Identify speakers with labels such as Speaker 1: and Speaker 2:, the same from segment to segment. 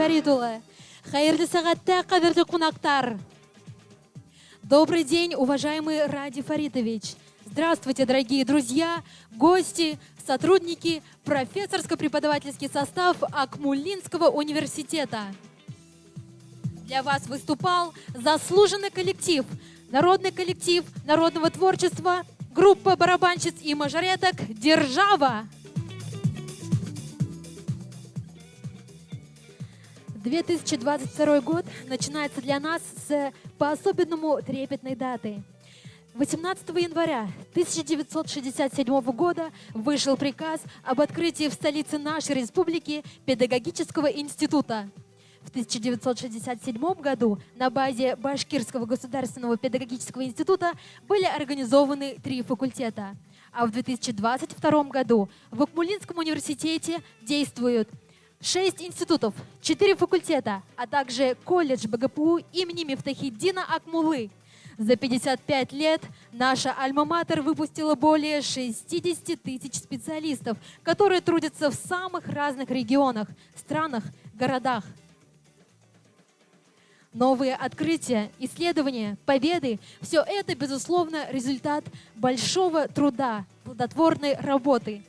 Speaker 1: Фаридулы. Хайырлы сағатта, қадірлі қонақтар. Добрый день, уважаемый Ради Фаритович. Здравствуйте, дорогие друзья, гости, сотрудники, профессорско-преподавательский состав Акмулинского университета. Для вас выступал заслуженный коллектив, народный коллектив народного творчества, группа барабанщиц и мажореток «Держава». 2022 год начинается для нас с по-особенному трепетной даты. 18 января 1967 года вышел приказ об открытии в столице нашей республики педагогического института. В 1967 году на базе Башкирского государственного педагогического института были организованы 3 факультета, а в 2022 году в Акмулинском университете действуют 6 институтов, 4 факультета, а также колледж БГПУ имени Мифтахиддина Акмулы. За 55 лет наша альма-матер выпустила более 60 тысяч специалистов, которые трудятся в самых разных регионах, странах, городах. Новые открытия, исследования, победы – все это, безусловно, результат большого труда, плодотворной работы.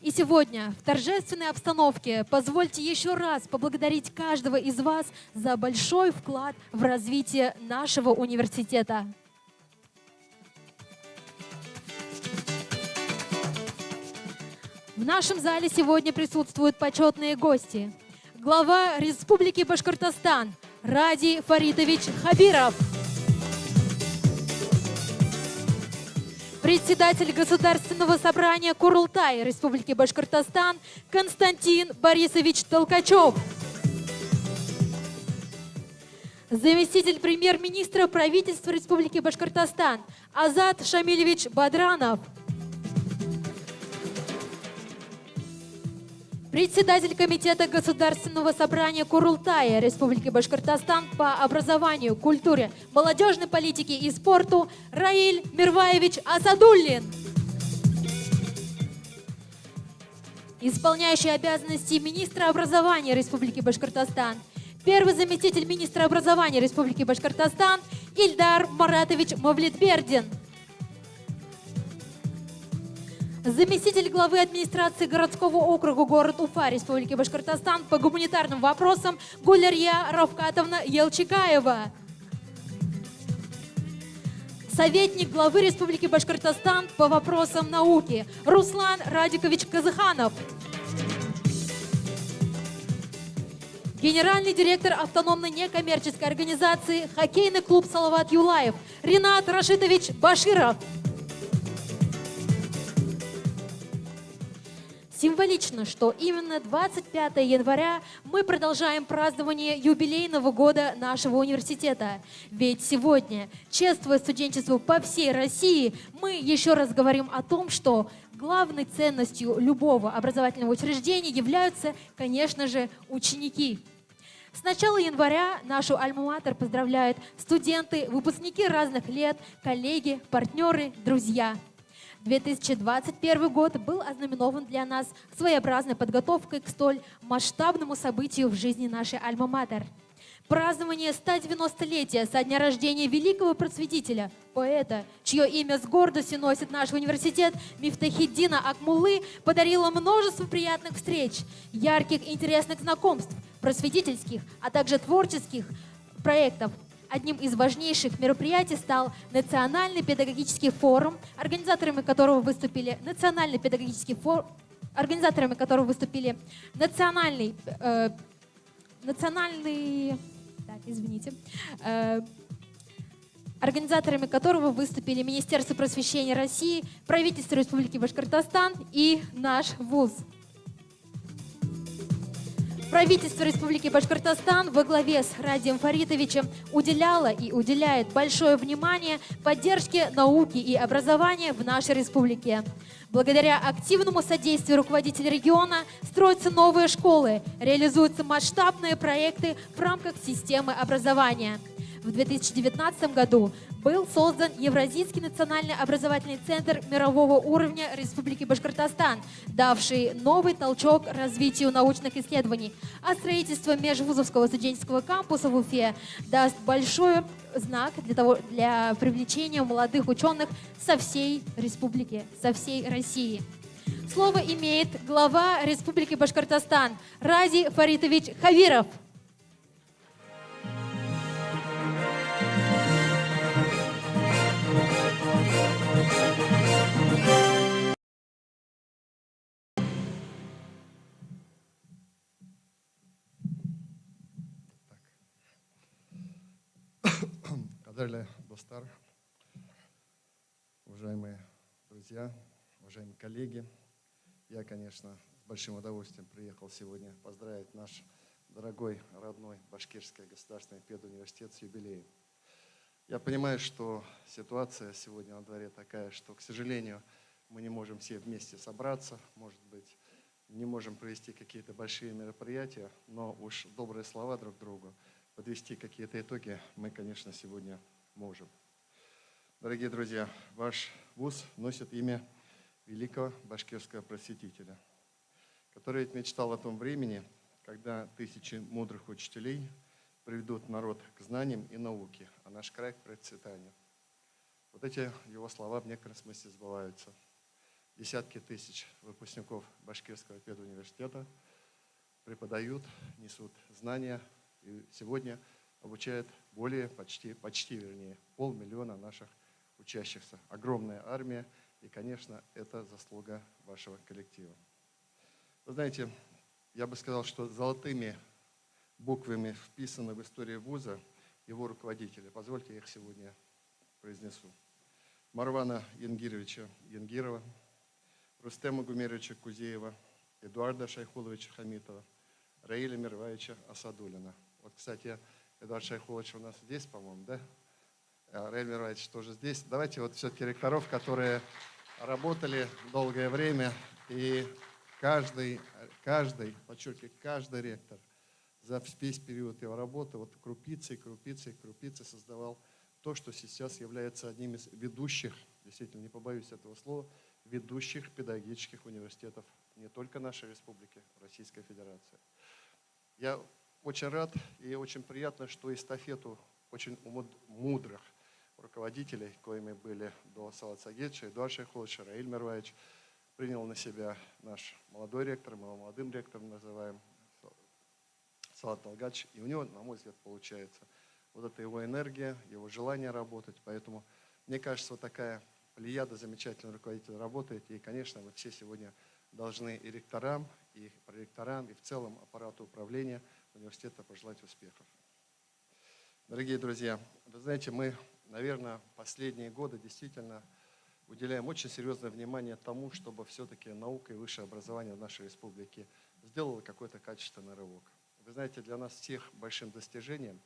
Speaker 1: И сегодня в торжественной обстановке позвольте еще раз поблагодарить каждого из вас за большой вклад в развитие нашего университета. В нашем зале сегодня присутствуют почетные гости. Глава Республики Башкортостан Ради Фаритович Хабиров. Председатель Государственного собрания Курултай Республики Башкортостан Константин Борисович Толкачев. Заместитель премьер-министра правительства Республики Башкортостан Азат Шамилевич Бадранов. Председатель Комитета Государственного собрания Курултая Республики Башкортостан по образованию, культуре, молодежной политике и спорту Раиль Мирваевич Асадуллин. Исполняющий обязанности министра образования Республики Башкортостан, первый заместитель министра образования Республики Башкортостан Ильдар Маратович Мавлетбердин. Заместитель главы администрации городского округа город Уфа Республики Башкортостан по гуманитарным вопросам Гулярья Равкатовна Елчикаева. Советник главы Республики Башкортостан по вопросам науки Руслан Радикович Казаханов. Генеральный директор автономной некоммерческой организации хоккейный клуб Салават Юлаев Ринат Рашитович Баширов. Символично, что именно 25 января мы продолжаем празднование юбилейного года нашего университета. Ведь сегодня, чествуя студенчество по всей России, мы еще раз говорим о том, что главной ценностью любого образовательного учреждения являются, конечно же, ученики. С начала января нашу альма-матер поздравляют студенты, выпускники разных лет, коллеги, партнеры, друзья. 2021 год был ознаменован для нас своеобразной подготовкой к столь масштабному событию в жизни нашей альма-матер. Празднование 190-летия со дня рождения великого просветителя, поэта, чье имя с гордостью носит наш университет, Мифтахиддина Акмулы, подарило множество приятных встреч, ярких и интересных знакомств, просветительских, а также творческих проектов. Одним из важнейших мероприятий стал Национальный педагогический форум, организаторами которого выступили Министерство просвещения России, правительство Республики Башкортостан и наш вуз. Правительство Республики Башкортостан во главе с Радием Фаритовичем уделяло и уделяет большое внимание поддержке науки и образования в нашей республике. Благодаря активному содействию руководителей региона строятся новые школы, реализуются масштабные проекты в рамках системы образования. в 2019 году был создан Евразийский национальный образовательный центр мирового уровня Республики Башкортостан, давший новый толчок развитию научных исследований. А строительство межвузовского студенческого кампуса в Уфе даст большой знак для привлечения молодых ученых со всей республики, со всей России. Слово имеет глава Республики Башкортостан Рази Фаритович Хавиров.
Speaker 2: Кадерлі достар, уважаемые друзья, уважаемые коллеги, я, конечно, с большим удовольствием приехал сегодня поздравить наш дорогой, родной Башкирский государственный педуниверситет с юбилеем. Я понимаю, что ситуация сегодня на дворе такая, что, к сожалению, мы не можем все вместе собраться, может быть, не можем провести какие-то большие мероприятия, но уж добрые слова друг другу, подвести какие-то итоги мы, конечно, сегодня можем. Дорогие друзья, ваш вуз носит имя великого башкирского просветителя, который мечтал о том времени, когда тысячи мудрых учителей приведут народ к знаниям и науке, а наш край к процветанию. Вот эти его слова в некотором смысле сбываются. Десятки тысяч выпускников Башкирского педуниверситета преподают, несут знания и сегодня обучают почти 500 000 наших учащихся. Огромная армия, и, конечно, это заслуга вашего коллектива. Вы знаете, я бы сказал, что золотыми буквами вписаны в историю вуза его руководители. Позвольте, я их сегодня произнесу. Марвана Янгировича Янгирова, Рустема Гумеровича Кузеева, Эдуарда Шайхуловича Хамитова, Раиля Мирваевича Асадулина. Вот, кстати, Эдуард Шайхулович у нас здесь, по-моему, да? Раиль Мирваевич тоже здесь. Давайте вот все-таки ректоров, которые работали долгое время, и каждый, подчеркиваю, каждый ректор за весь период его работы вот крупицей создавал то, что сейчас является одним из ведущих, действительно, не побоюсь этого слова, ведущих педагогических университетов не только нашей республики, Российской Федерации. Я очень рад и очень приятно, что эстафету очень мудрых руководителей, коими были до Салат Сагедовича, Эдуард Шайхулович, Раиль Мирваевич, принял на себя наш молодой ректор, мы его молодым ректором называем, Салат Талгач, и у него, на мой взгляд, получается вот эта его энергия, его желание работать, поэтому мне кажется, вот такая плеяда замечательных руководителей работает, и, конечно, мы все сегодня должны и ректорам, и проректорам, и в целом аппарату управления университета пожелать успехов. Дорогие друзья, вы знаете, мы, наверное, последние годы действительно уделяем очень серьезное внимание тому, чтобы все-таки наука и высшее образование в нашей республике сделало какой-то качественный рывок. Вы знаете, для нас всех большим достижением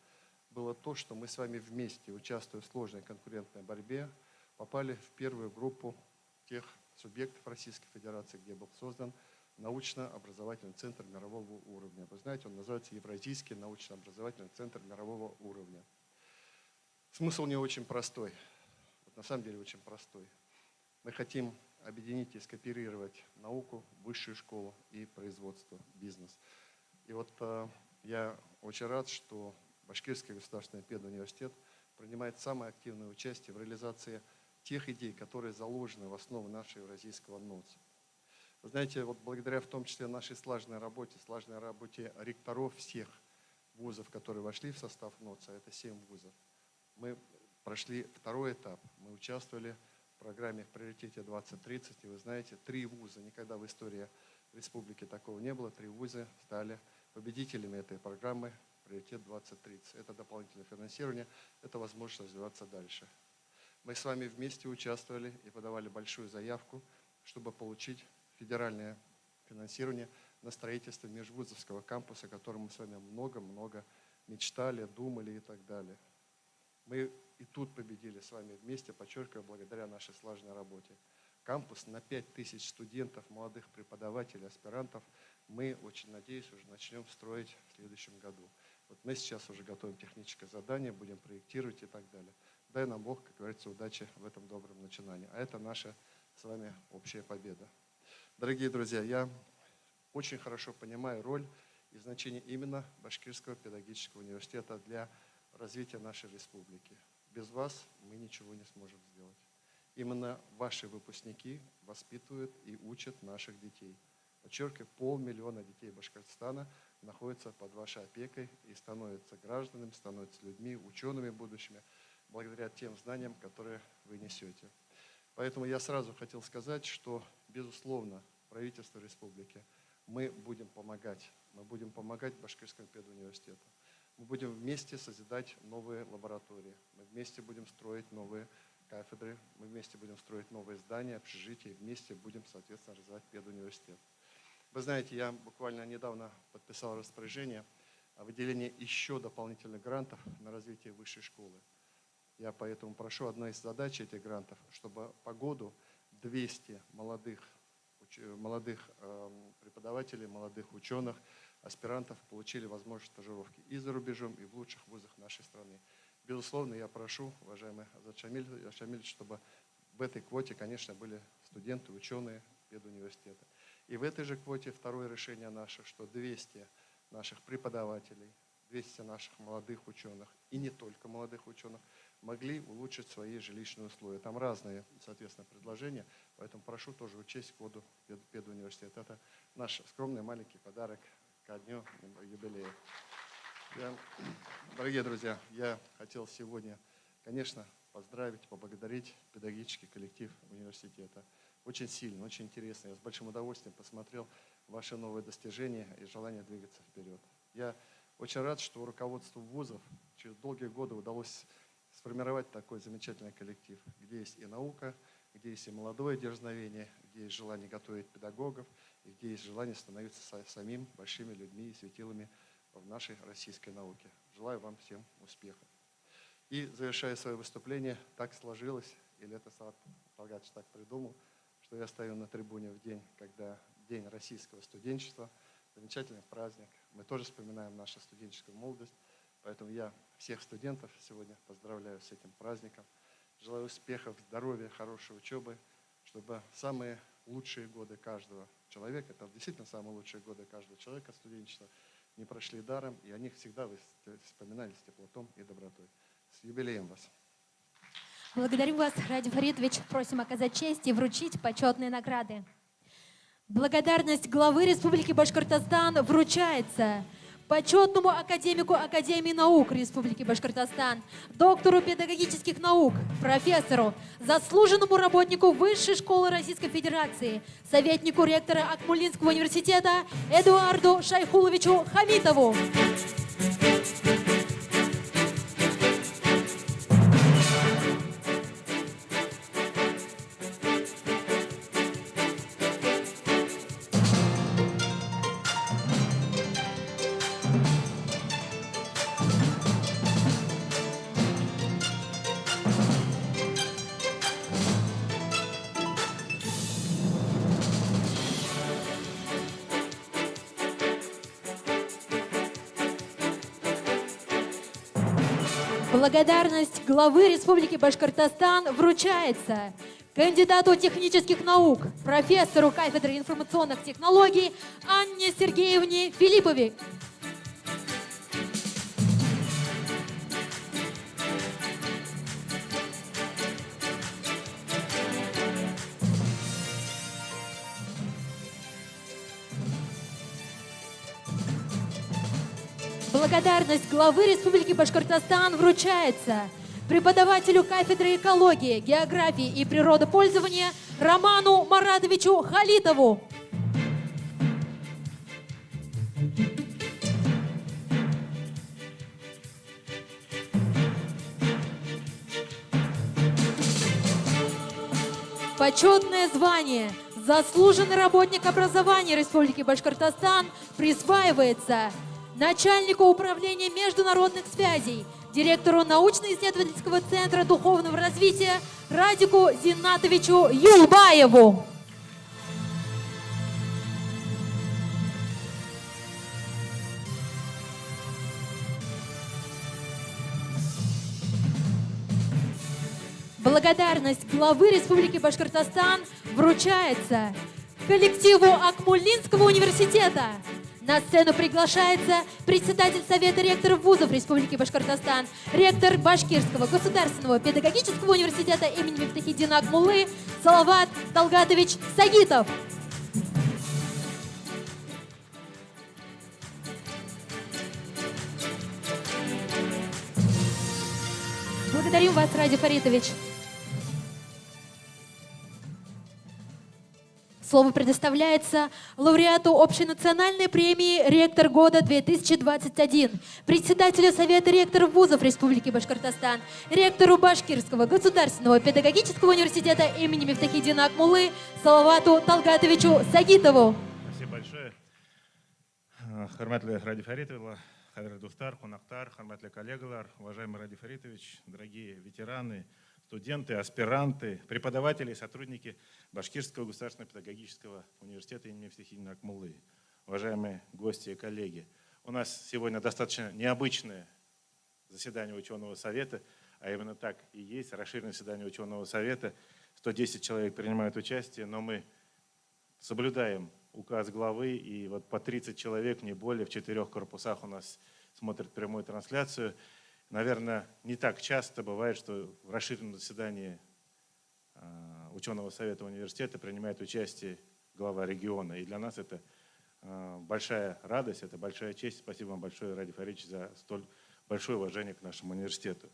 Speaker 2: было то, что мы с вами вместе, участвуя в сложной конкурентной борьбе, попали в первую группу тех субъектов Российской Федерации, где был создан научно-образовательный центр мирового уровня. Вы знаете, он называется Евразийский научно-образовательный центр мирового уровня. Смысл у него очень простой, вот на самом деле очень простой. Мы хотим объединить и скооперировать науку, высшую школу и производство, бизнес. И вот я очень рад, что Башкирский государственный педуниверситет принимает самое активное участие в реализации тех идей, которые заложены в основу нашего евразийского НОЦ. Вы знаете, вот благодаря в том числе нашей слаженной работе ректоров всех вузов, которые вошли в состав НОЦа, это 7 вузов, мы прошли второй этап. Мы участвовали в программе в приоритете 2030, и вы знаете, 3 вуза, никогда в истории республики такого не было, 3 вуза стали победителями этой программы «Приоритет 2030». Это дополнительное финансирование, это возможность развиваться дальше. Мы с вами вместе участвовали и подавали большую заявку, чтобы получить федеральное финансирование на строительство межвузовского кампуса, о котором мы с вами много-много мечтали, думали и так далее. Мы и тут победили с вами вместе, подчеркиваю, благодаря нашей слаженной работе. Кампус на 5000 студентов, молодых преподавателей, аспирантов мы, очень надеюсь, уже начнем строить в следующем году. Вот мы сейчас уже готовим техническое задание, будем проектировать и так далее. Дай нам Бог, как говорится, удачи в этом добром начинании. А это наша с вами общая победа. Дорогие друзья, я очень хорошо понимаю роль и значение именно Башкирского педагогического университета для развития нашей республики. Без вас мы ничего не сможем сделать. Именно ваши выпускники воспитывают и учат наших детей. Подчеркиваю, 500 000 детей Башкортостана находятся под вашей опекой и становятся гражданами, становятся людьми, учеными будущими, благодаря тем знаниям, которые вы несете. Поэтому я сразу хотел сказать, что, безусловно, правительство республики, мы будем помогать Башкирскому педуниверситету. Мы будем вместе созидать новые лаборатории, мы вместе будем строить новые кафедры, мы вместе будем строить новые здания, общежития, вместе будем, соответственно, развивать педуниверситет. Вы знаете, я буквально недавно подписал распоряжение о выделении еще дополнительных грантов на развитие высшей школы. Я поэтому прошу, одна из задач этих грантов, чтобы по году 200 молодых преподавателей, молодых ученых, аспирантов получили возможность стажировки и за рубежом, и в лучших вузах нашей страны. Безусловно, я прошу, уважаемый Азат Шамиль, чтобы в этой квоте, конечно, были студенты, ученые педуниверситета. И в этой же квоте второе решение наше, что 200 наших преподавателей, 200 наших молодых ученых, и не только молодых ученых, могли улучшить свои жилищные условия. Там разные, соответственно, предложения, поэтому прошу тоже учесть коду педуниверситета. Это наш скромный маленький подарок ко дню юбилея. Дорогие друзья, я хотел сегодня, конечно, поздравить, поблагодарить педагогический коллектив университета. Очень сильно, очень интересно. Я с большим удовольствием посмотрел ваши новые достижения и желание двигаться вперед. Я очень рад, что руководству вузов через долгие годы удалось сформировать такой замечательный коллектив, где есть и наука, где есть и молодое дерзновение, где есть желание готовить педагогов, и где есть желание становиться самим большими людьми и светилами в нашей российской науке. Желаю вам всем успехов. И завершая свое выступление, так сложилось, или это Саат Талгатович так придумал, что я стою на трибуне в день, когда День российского студенчества, замечательный праздник. Мы тоже вспоминаем нашу студенческую молодость, поэтому я всех студентов сегодня поздравляю с этим праздником. Желаю успехов, здоровья, хорошей учебы, чтобы самые лучшие годы каждого человека, это действительно самые лучшие годы каждого человека студенчества, не прошли даром, и о них всегда вы вспоминали с теплотом и добротой. С юбилеем вас!
Speaker 1: Благодарю вас, Радим Фаритович. Просим оказать честь и вручить почетные награды. Благодарность главы Республики Башкортостан вручается почетному академику Академии наук Республики Башкортостан, доктору педагогических наук, профессору, заслуженному работнику Высшей школы Российской Федерации, советнику ректора Акмулинского университета Эдуарду Шайхуловичу Хамитову. Благодарность главы Республики Башкортостан вручается кандидату технических наук, профессору кафедры информационных технологий Анне Сергеевне Филипповой. Благодарность главы Республики Башкортостан вручается преподавателю кафедры экологии, географии и природопользования Роману Маратовичу Халитову. Почетное звание «Заслуженный работник образования Республики Башкортостан» присваивается начальнику управления международных связей, директору научно-исследовательского центра духовного развития Радику Зиннатовичу Юлбаеву. благодарность главы Республики Башкортостан вручается коллективу Акмулинского университета. На сцену приглашается председатель Совета ректоров вузов Республики Башкортостан, ректор Башкирского государственного педагогического университета имени Мифтахиддина Акмуллы Салават Талгатович Сагитов. Благодарим вас, Ради Фаритович. Слово предоставляется лауреату общенациональной премии «Ректор года-2021», председателю Совета ректоров вузов Республики Башкортостан, ректору Башкирского государственного педагогического университета имени Мифтахиддина Акмуллы Салавату Талгатовичу Сагитову.
Speaker 3: Спасибо большое. Хурматлы Ради Фаритовна, Хадрат Духтар, Хунактар, хурматлы коллегалар, уважаемый Ради Фаритович, дорогие ветераны, студенты, аспиранты, преподаватели и сотрудники Башкирского государственного педагогического университета имени Мифтахиддина Акмуллы, уважаемые гости и коллеги. У нас сегодня достаточно необычное заседание ученого совета, а именно так и есть, расширенное заседание ученого совета. 110 человек принимают участие, но мы соблюдаем указ главы, и вот по 30 человек, не более, в 4 корпусах у нас смотрят прямую трансляцию. Наверное, не так часто бывает, что в расширенном заседании ученого совета университета принимает участие глава региона. И для нас это большая радость, это большая честь. Спасибо вам большое, Ради Фаритович, за столь большое уважение к нашему университету.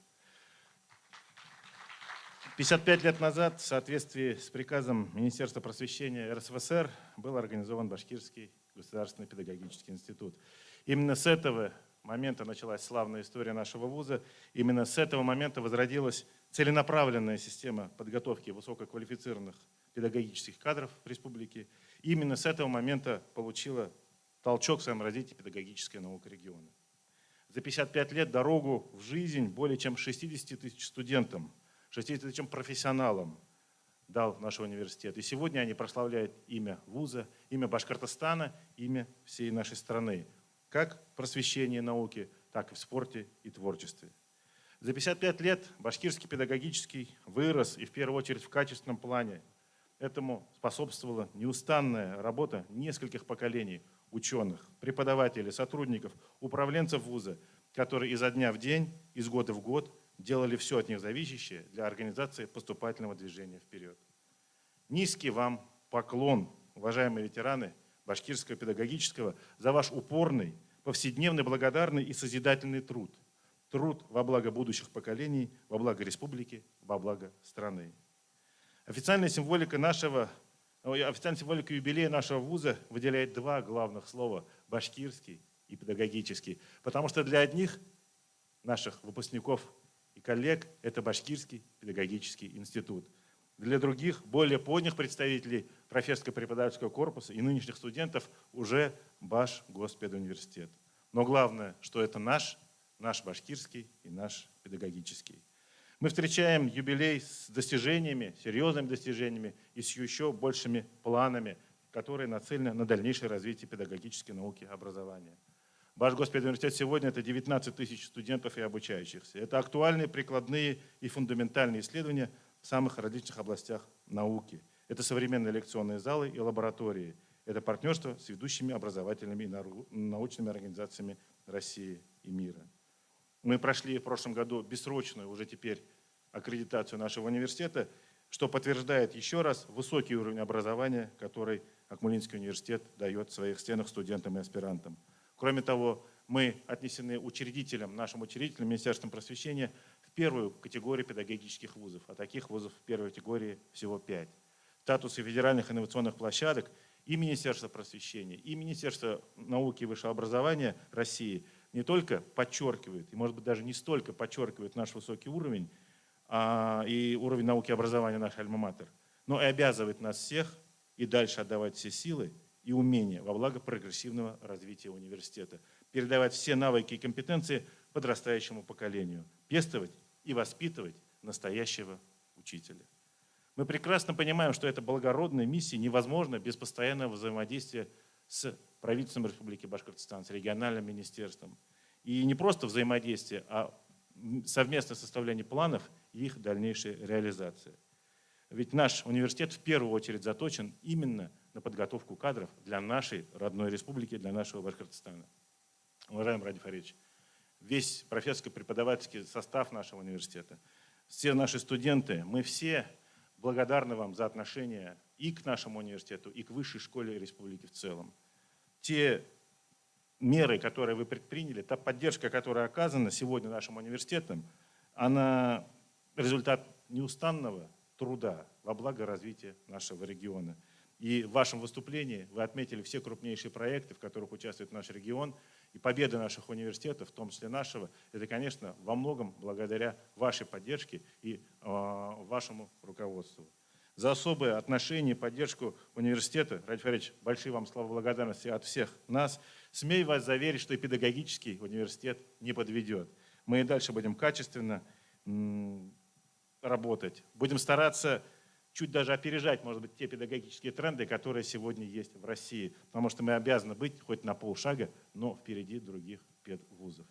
Speaker 3: 55 лет назад, в соответствии с приказом Министерства просвещения РСФСР, был организован Башкирский государственный педагогический институт. Именно с этого момента началась славная история нашего вуза. Именно с этого момента возродилась целенаправленная система подготовки высококвалифицированных педагогических кадров в республике. Именно с этого момента получила толчок в своем развитии педагогическая наука региона. За 55 лет дорогу в жизнь более чем 60 тысяч студентам, 60 тысячам профессионалам дал наш университет. И сегодня они прославляют имя вуза, имя Башкортостана, имя всей нашей страны. Как в просвещении науки, так и в спорте и творчестве. За 55 лет башкирский педагогический вырос, и в первую очередь в качественном плане. Этому способствовала неустанная работа нескольких поколений ученых, преподавателей, сотрудников, управленцев вуза, которые изо дня в день, из года в год делали все от них зависящее для организации поступательного движения вперед. Низкий вам поклон, уважаемые ветераны Башкирского педагогического, за ваш упорный, повседневный, благодарный и созидательный труд. Труд во благо будущих поколений, во благо республики, во благо страны. Официальная символика юбилея нашего вуза выделяет два главных слова – башкирский и педагогический. Потому что для одних наших выпускников и коллег это Башкирский педагогический институт. Для других, более поздних представителей профессорско-преподавательского корпуса и нынешних студентов уже Башгоспедуниверситет. Но главное, что это наш башкирский и наш педагогический. Мы встречаем юбилей с достижениями, серьезными достижениями и с еще большими планами, которые нацелены на дальнейшее развитие педагогической науки и образования. Башгоспедуниверситет сегодня это 19 тысяч студентов и обучающихся. Это актуальные, прикладные и фундаментальные исследования в самых различных областях науки. Это современные лекционные залы и лаборатории. Это партнерство с ведущими образовательными и научными организациями России и мира. Мы прошли в прошлом году бессрочную уже теперь аккредитацию нашего университета, что подтверждает еще раз высокий уровень образования, который Акмулинский университет дает в своих стенах студентам и аспирантам. Кроме того, мы отнесены нашим учредителям, Министерством просвещения, в первую категорию педагогических вузов, а таких вузов в первой категории всего 5. Статусы федеральных инновационных площадок и Министерства просвещения, и Министерства науки и высшего образования России не только подчеркивают, и, может быть, даже не столько подчеркивают наш высокий уровень и уровень науки и образования нашей альма-матер, но и обязывает нас всех и дальше отдавать все силы и умения во благо прогрессивного развития университета, передавать все навыки и компетенции подрастающему поколению, пестовать и воспитывать настоящего учителя. Мы прекрасно понимаем, что эта благородная миссия невозможна без постоянного взаимодействия с правительством Республики Башкортостан, с региональным министерством. И не просто взаимодействие, а совместное составление планов и их дальнейшей реализации. Ведь наш университет в первую очередь заточен именно на подготовку кадров для нашей родной республики, для нашего Башкортостана. Уважаемый Ради Фаридович, весь профессорско-преподавательский состав нашего университета, все наши студенты, мы все благодарны вам за отношение и к нашему университету, и к высшей школе республики в целом. Те меры, которые вы предприняли, та поддержка, которая оказана сегодня нашим университетом, она результат неустанного труда во благо развития нашего региона. И в вашем выступлении вы отметили все крупнейшие проекты, в которых участвует наш регион, и победы наших университетов, в том числе нашего, это, конечно, во многом благодаря вашей поддержке и вашему руководству. За особое отношение и поддержку университета, Ради Фаридович, большие вам слова благодарности от всех нас. Смею вас заверить, что и педагогический университет не подведет. Мы и дальше будем качественно работать. Будем стараться чуть даже опережать, может быть, те педагогические тренды, которые сегодня есть в России. Потому что мы обязаны быть хоть на полшага, но впереди других педвузов.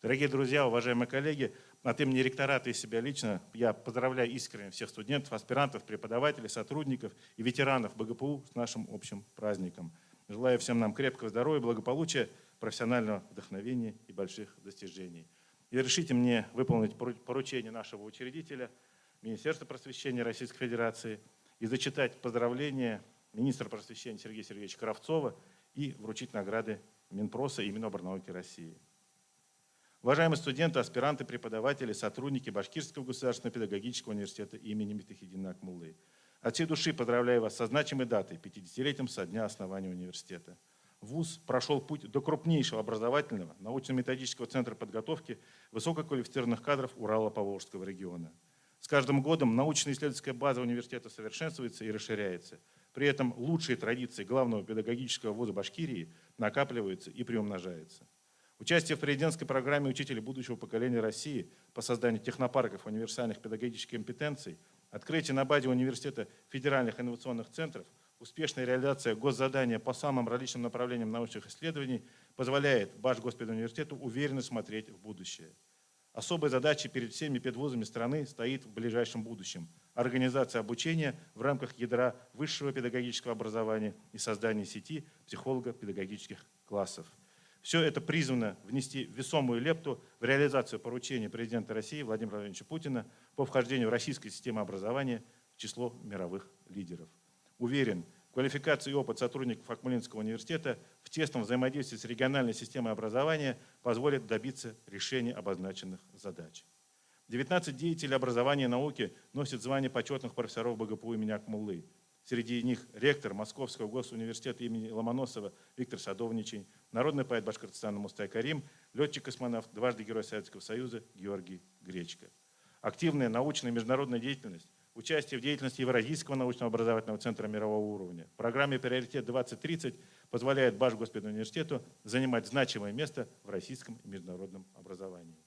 Speaker 3: Дорогие друзья, уважаемые коллеги, от имени ректората и себя лично я поздравляю искренне всех студентов, аспирантов, преподавателей, сотрудников и ветеранов БГПУ с нашим общим праздником. Желаю всем нам крепкого здоровья, благополучия, профессионального вдохновения и больших достижений. И разрешите мне выполнить поручение нашего учредителя, Министерства просвещения Российской Федерации, и зачитать поздравления министра просвещения Сергея Сергеевича Кравцова и вручить награды Минпроса и Миноборнауки России. Уважаемые студенты, аспиранты, преподаватели, сотрудники Башкирского государственного педагогического университета имени Мифтахиддина Акмуллы. От всей души поздравляю вас со значимой датой, 50-летием со дня основания университета. ВУЗ прошел путь до крупнейшего образовательного научно-методического центра подготовки высококвалифицированных кадров Урало-Поволжского региона. С каждым годом научно-исследовательская база университета совершенствуется и расширяется. При этом лучшие традиции главного педагогического вуза Башкирии накапливаются и приумножаются. Участие в президентской программе «Учители будущего поколения России» по созданию технопарков универсальных педагогических компетенций, открытие на базе университета федеральных инновационных центров, успешная реализация госзадания по самым различным направлениям научных исследований позволяет Башгоспедуниверситету уверенно смотреть в будущее. Особой задачей перед всеми педвузами страны стоит в ближайшем будущем – организация обучения в рамках ядра высшего педагогического образования и создание сети психолого-педагогических классов. Все это призвано внести весомую лепту в реализацию поручения президента России Владимира Владимировича Путина по вхождению в российской систему образования в число мировых лидеров. Уверен, квалификация и опыт сотрудников Акмолинского университета в тесном взаимодействии с региональной системой образования позволят добиться решения обозначенных задач. 19 деятелей образования и науки носят звание почетных профессоров БГПУ имени Акмуллы. Среди них ректор Московского госуниверситета имени Ломоносова Виктор Садовничий, народный поэт Башкортостана Мустай Карим, летчик-космонавт, дважды Герой Советского Союза Георгий Гречко. Активная научная и международная деятельность, участие в деятельности Евразийского научного образовательного центра мирового уровня в программе «Приоритет-2030» позволяет Башгоспедуниверситету занимать значимое место в российском и международном образовании.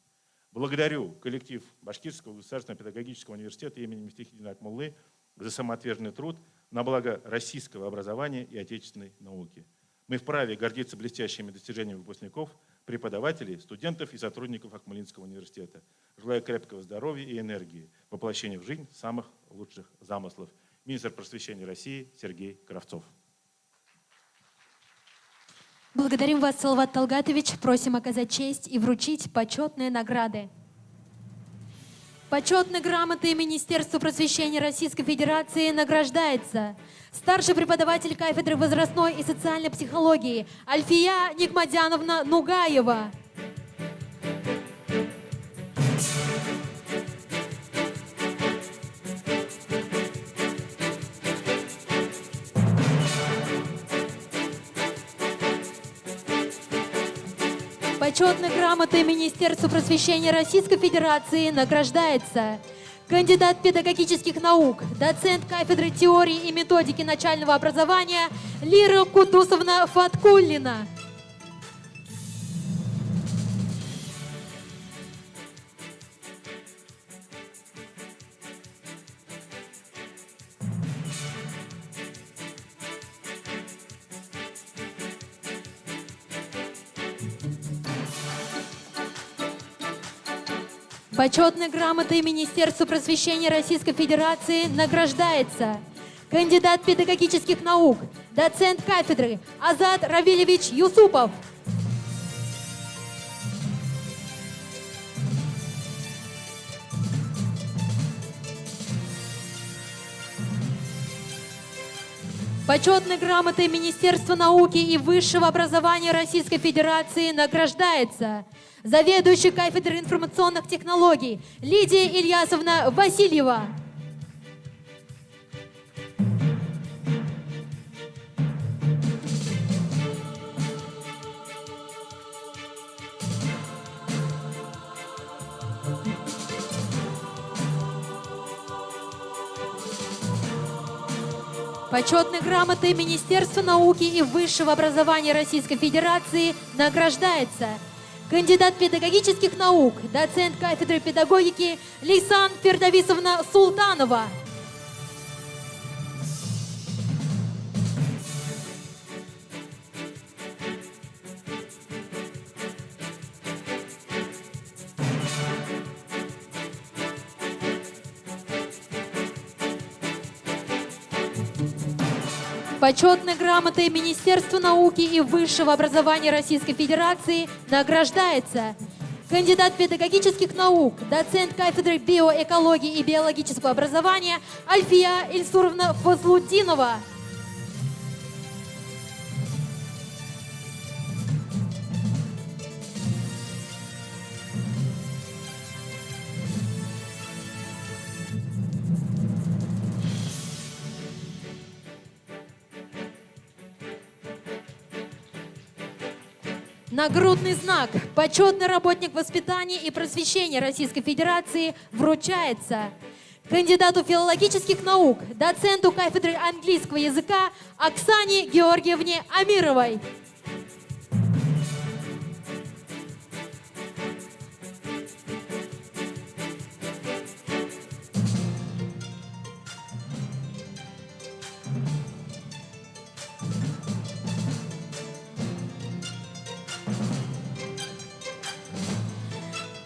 Speaker 3: Благодарю коллектив Башкирского государственного педагогического университета имени Мифтахиддина Акмуллы за самоотверженный труд на благо российского образования и отечественной науки. Мы вправе гордиться блестящими достижениями выпускников, преподавателей, студентов и сотрудников Акмолинского университета. Желаю крепкого здоровья и энергии, воплощения в жизнь самых лучших замыслов. Министр просвещения России Сергей Кравцов.
Speaker 1: Благодарим вас, Салават Талгатович. Просим оказать честь и вручить почетные награды. Почетной грамотой Министерства просвещения Российской Федерации награждается старший преподаватель кафедры возрастной и социальной психологии Альфия Никмадяновна Нугаева. Почетной грамотой Министерства просвещения Российской Федерации награждается кандидат педагогических наук, доцент кафедры теории и методики начального образования Лира Кутусовна Фаткуллина. Почетной грамотой Министерства просвещения Российской Федерации награждается кандидат педагогических наук, доцент кафедры Азат Равильевич Юсупов. Почетной грамотой Министерства науки и высшего образования Российской Федерации награждается заведующий кафедрой информационных технологий Лидия Ильясовна Васильева. Почетной грамотой Министерства науки и высшего образования Российской Федерации награждается кандидат педагогических наук, доцент кафедры педагогики Лейсан Фердависовна Султанова. Почетной грамотой Министерства науки и высшего образования Российской Федерации награждается кандидат педагогических наук, доцент кафедры биоэкологии и биологического образования Альфия Ильсуровна Фазлудинова. Нагрудный знак «Почетный работник воспитания и просвещения Российской Федерации» вручается кандидату филологических наук, доценту кафедры английского языка Оксане Георгиевне Амировой.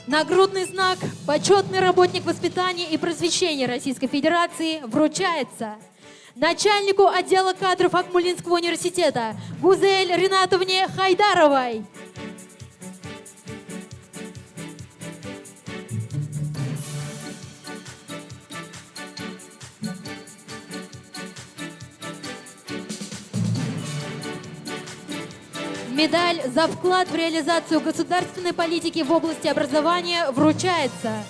Speaker 1: Нагрудный знак «Почетный работник воспитания и просвещения Российской Федерации» вручается начальнику отдела кадров Акмулинского университета Гузель Ринатовне Хайдаровой. Медаль за вклад в реализацию государственной политики в области образования вручается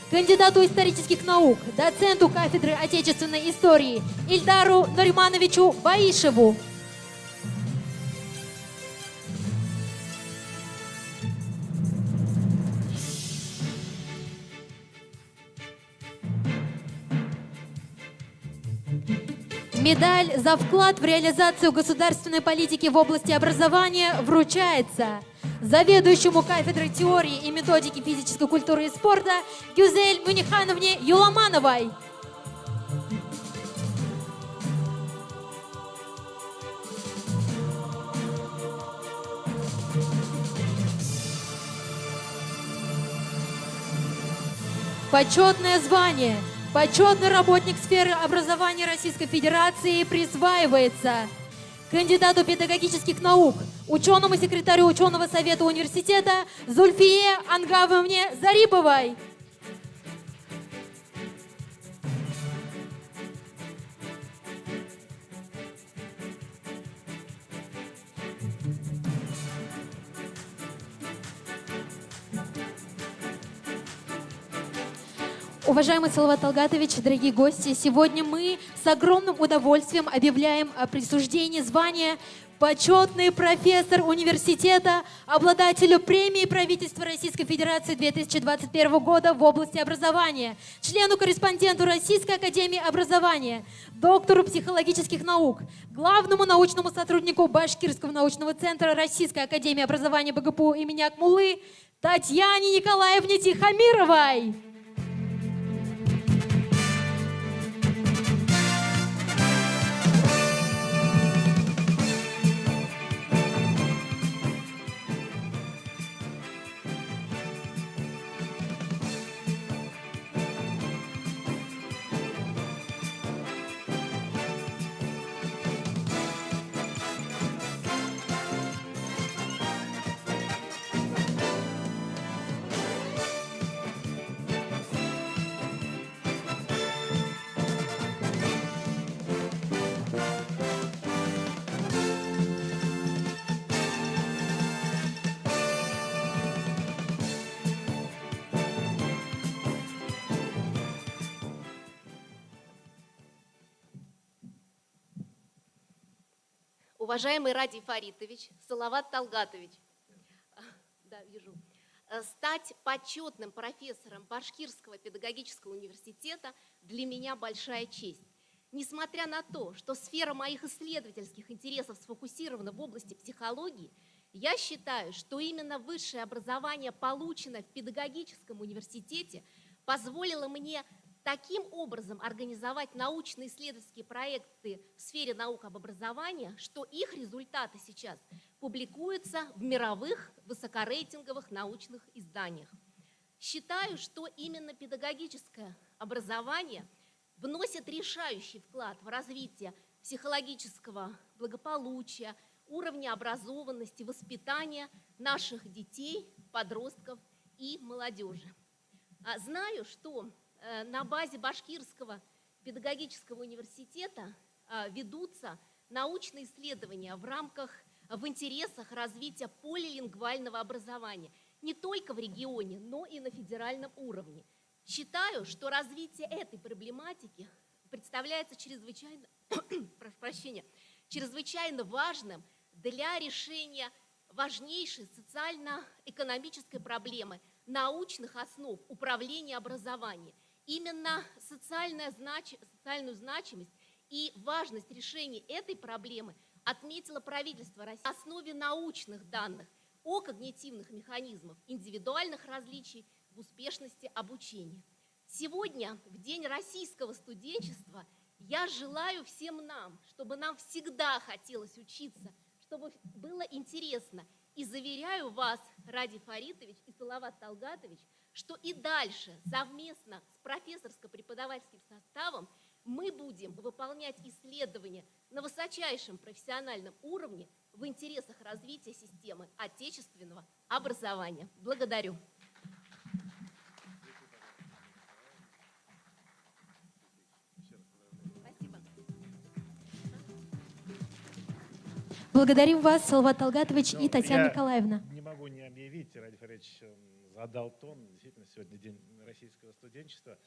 Speaker 1: кандидату исторических наук, доценту кафедры отечественной истории Ильдару Наримановичу Баишеву. Медаль за вклад в реализацию государственной политики в области образования вручается заведующему кафедрой теории и методики физической культуры и спорта Гюзель Мунихановне Юламановой. Почетное звание «Почетный работник сферы образования Российской Федерации» присваивается кандидату педагогических наук, ученому секретарю ученого совета университета Зульфие Ангавовне Зариповой. Уважаемый Салават Талгатович, дорогие гости, сегодня мы с огромным удовольствием объявляем о присуждении звания почетный профессор университета, обладателю премии правительства Российской Федерации 2021 года в области образования, члену-корреспонденту Российской академии образования, доктору психологических наук, главному научному сотруднику Башкирского научного центра Российской академии образования БГПУ имени Акмуллы Татьяне Николаевне Тихомировой.
Speaker 4: Уважаемый Радий Фаритович, Салават Талгатович, да, вижу, стать почетным профессором Башкирского педагогического университета для меня большая честь. Несмотря на то, что сфера моих исследовательских интересов сфокусирована в области психологии, я считаю, что именно высшее образование, полученное в педагогическом университете, позволило мне таким образом организовать научно-исследовательские проекты в сфере наук об образовании, что их результаты сейчас публикуются в мировых высокорейтинговых научных изданиях. Считаю, что именно педагогическое образование вносит решающий вклад в развитие психологического благополучия, уровня образованности, воспитания наших детей, подростков и молодежи. Знаю, что на базе Башкирского педагогического университета ведутся научные исследования в интересах развития полилингвального образования не только в регионе, но и на федеральном уровне. Считаю, что развитие этой проблематики представляется чрезвычайно важным для решения важнейшей социально-экономической проблемы научных основ управления образованием. Именно социальную значимость и важность решения этой проблемы отметило правительство России на основе научных данных о когнитивных механизмах индивидуальных различий в успешности обучения. Сегодня, в День российского студенчества, я желаю всем нам, чтобы нам всегда хотелось учиться, чтобы было интересно. И заверяю вас, Радий Фаритович и Салават Талгатович, что и дальше совместно с профессорско-преподавательским составом мы будем выполнять исследования на высочайшем профессиональном уровне в интересах развития системы отечественного образования. Благодарю. Спасибо.
Speaker 1: Благодарим вас, Салават Талгатович и Татьяна
Speaker 3: Я
Speaker 1: Николаевна.
Speaker 3: не могу не объявить, Радий Фаридович задал тон. Действительно, сегодня день российского студенчества,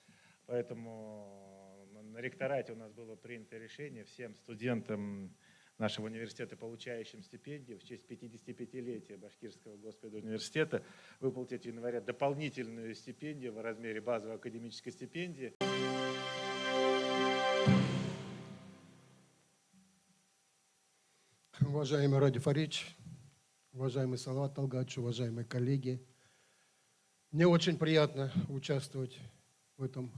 Speaker 3: поэтому на ректорате у нас было принято решение всем студентам нашего университета, получающим стипендию в честь 55-летия Башкирского госпедуниверситета, выплатить в январе дополнительную стипендию в размере базовой академической стипендии.
Speaker 5: Уважаемый Радий Фаридович, уважаемый Салават Талгатович, уважаемые коллеги, мне очень приятно участвовать в этом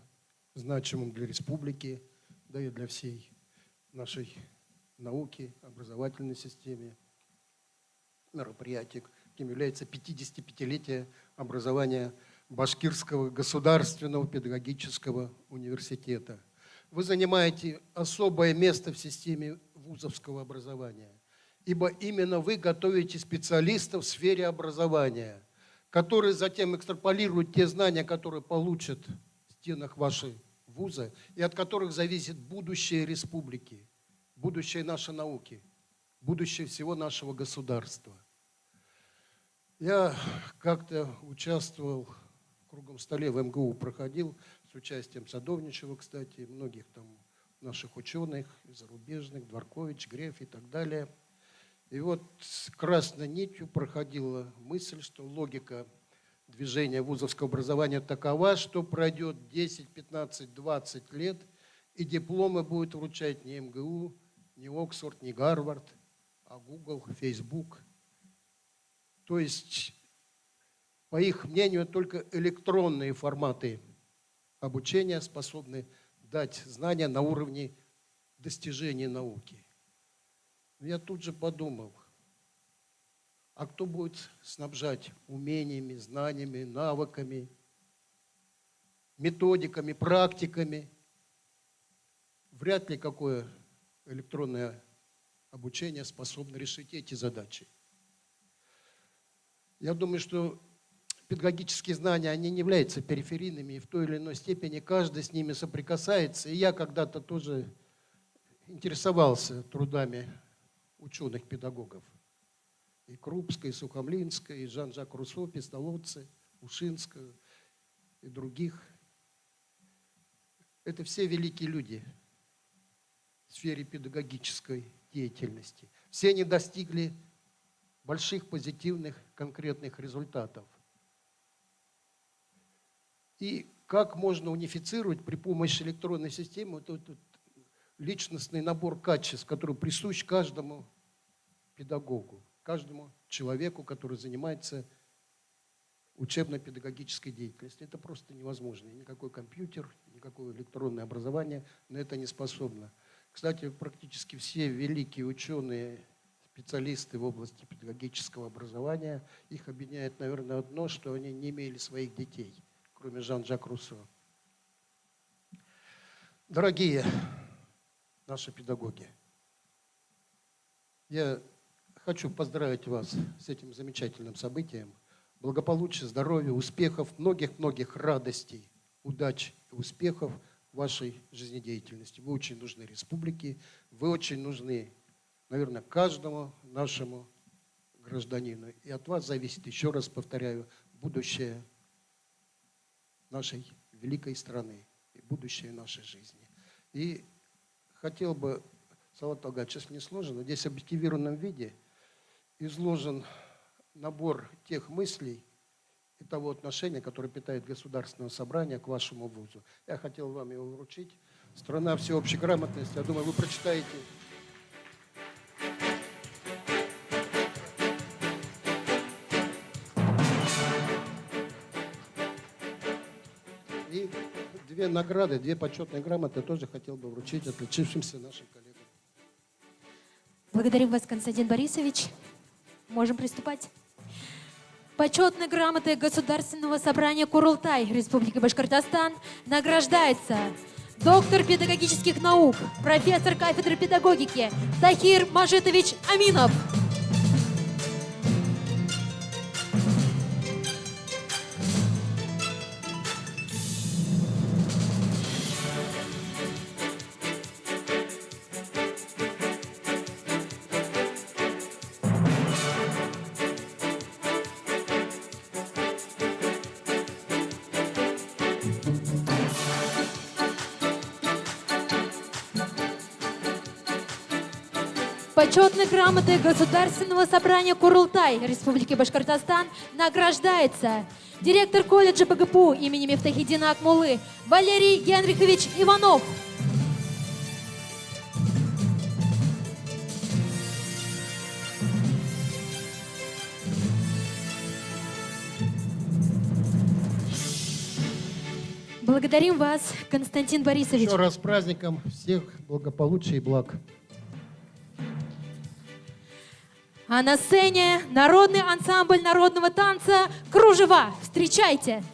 Speaker 5: значимом для республики, да и для всей нашей науки, образовательной системе мероприятии, каким является 55-летие образования Башкирского государственного педагогического университета. Вы занимаете особое место в системе вузовского образования, ибо именно вы готовите специалистов в сфере образования, которые затем экстраполируют те знания, которые получат в стенах вашей вуза, и от которых зависит будущее республики, будущее нашей науки, будущее всего нашего государства. Я как-то участвовал в круглом столе в МГУ, проходил с участием Садовничева, кстати, многих там наших ученых, зарубежных, Дворкович, Греф и так далее. И вот красной нитью проходила мысль, что логика движения вузовского образования такова, что пройдет 10, 15, 20 лет, и дипломы будет вручать не МГУ, не Оксфорд, не Гарвард, а Google, Facebook. То есть, по их мнению, только электронные форматы обучения способны дать знания на уровне достижения науки. Я тут же подумал, а кто будет снабжать умениями, знаниями, навыками, методиками, практиками? Вряд ли какое электронное обучение способно решить эти задачи. Я думаю, что педагогические знания, они не являются периферийными, и в той или иной степени каждый с ними соприкасается. И я когда-то тоже интересовался трудами ученых-педагогов. И Крупская, и Сухомлинская, и Жан-Жак Руссо, Пестолоцци, Ушинского и других. Это все великие люди в сфере педагогической деятельности. Все они достигли больших позитивных конкретных результатов. И как можно унифицировать при помощи электронной системы вот этот личностный набор качеств, который присущ каждому педагогу, каждому человеку, который занимается учебно-педагогической деятельностью. Это просто невозможно. Никакой компьютер, никакое электронное образование на это не способно. Кстати, практически все великие ученые, специалисты в области педагогического образования, их объединяет, наверное, одно, что они не имели своих детей, кроме Жан-Жак Руссо. Дорогие наши педагоги, я хочу поздравить вас с этим замечательным событием. Благополучия, здоровья, успехов, многих-многих радостей, удач и успехов в вашей жизнедеятельности. Вы очень нужны республике, вы очень нужны, наверное, каждому нашему гражданину. И от вас зависит, еще раз повторяю, будущее нашей великой страны и будущее нашей жизни. И хотел бы, Салават Талгатович, сейчас не сложно, здесь в объективированном виде изложен набор тех мыслей и того отношения, которое питает Государственное собрание к вашему вузу. Я хотел вам его вручить. Страна всеобщей грамотности, я думаю, вы прочитаете. И две награды, две почетные грамоты тоже хотел бы вручить отличившимся нашим коллегам.
Speaker 1: Благодарим вас, Константин Борисович. Можем приступать. Почетной грамотой Государственного собрания Курултай Республики Башкортостан награждается доктор педагогических наук, профессор кафедры педагогики Тахир Мажитович Аминов. Почетной грамотой Государственного собрания Курултай Республики Башкортостан награждается директор колледжа БГПУ имени Мифтахиддина Акмуллы Валерий Генрихович Иванов. Благодарим вас, Константин Борисович.
Speaker 5: Еще раз с праздником, всех благополучия и благ.
Speaker 1: А на сцене народный ансамбль народного танца «Кружева». Встречайте!